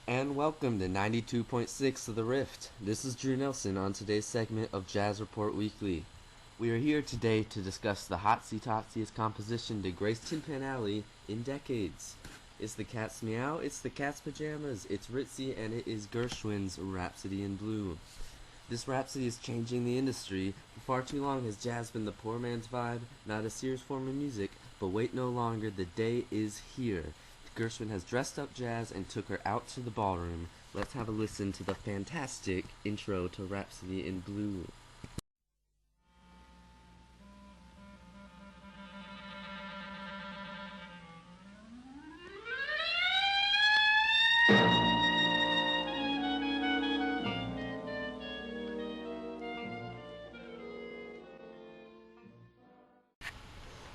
And welcome to 92.6 of The Rift. This is Drew Nelson on today's segment of Jazz Report Weekly. We are here today to discuss the hotsy-totsiest composition to grace Tin Pan Alley in decades. It's the cat's meow, it's the cat's pajamas, it's ritzy, and it is Gershwin's Rhapsody in Blue. This rhapsody is changing the industry. For far too long has jazz been the poor man's vibe, not a serious form of music, but wait no longer, the day is here. Gershwin has dressed up jazz and took her out to the ballroom. Let's have a listen to the fantastic intro to Rhapsody in Blue.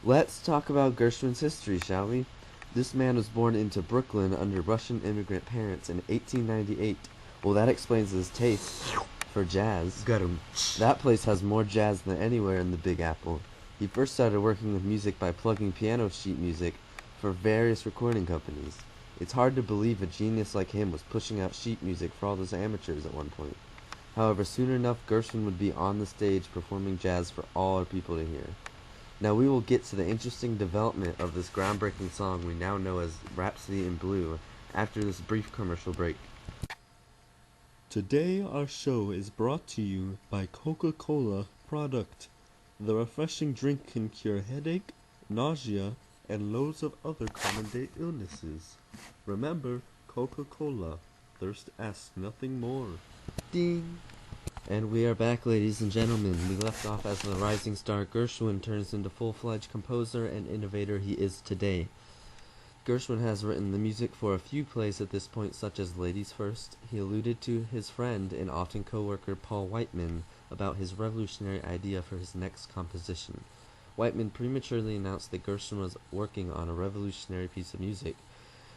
Let's talk about Gershwin's history, shall we? This man was born into Brooklyn under Russian immigrant parents in 1898. Well, that explains his taste for jazz. Got him. That place has more jazz than anywhere in the Big Apple. He first started working with music by plugging piano sheet music for various recording companies. It's hard to believe a genius like him was pushing out sheet music for all those amateurs at one point. However, soon enough, Gershwin would be on the stage performing jazz for all our people to hear. Now we will get to the interesting development of this groundbreaking song we now know as Rhapsody in Blue after this brief commercial break. Today our show is brought to you by Coca-Cola product. The refreshing drink can cure headache, nausea, and loads of other common day illnesses. Remember, Coca-Cola. Thirst asks nothing more. Ding! And we are back, ladies and gentlemen. We left off as the rising star Gershwin turns into full-fledged composer and innovator he is today. Gershwin has written the music for a few plays at this point, such as Ladies First. He alluded to his friend and often co-worker Paul Whiteman about his revolutionary idea for his next composition. Whiteman prematurely announced that Gershwin was working on a revolutionary piece of music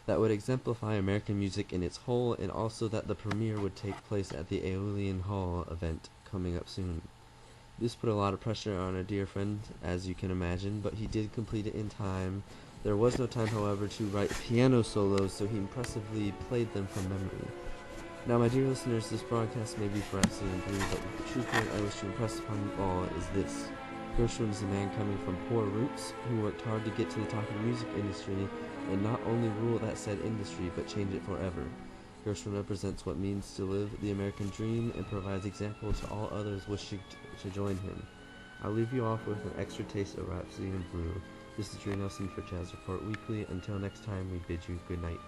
that would exemplify American music in its whole, and also that the premiere would take place at the Aeolian Hall event coming up soon. This put a lot of pressure on our dear friend, as you can imagine, but he did complete it in time. There was no time, however, to write piano solos, so he impressively played them from memory. Now, my dear listeners, this broadcast may be for Rhapsody in Blue, but the true point I wish to impress upon you all is this. Gershwin is a man coming from poor roots, who worked hard to get to the top of the music industry, and not only rule that said industry, but change it forever. Gershwin represents what means to live the American dream and provides example to all others wishing to join him. I'll leave you off with an extra taste of Rhapsody in Blue. This is Drew Nelson for Jazz Report Weekly. Until next time, we bid you good night.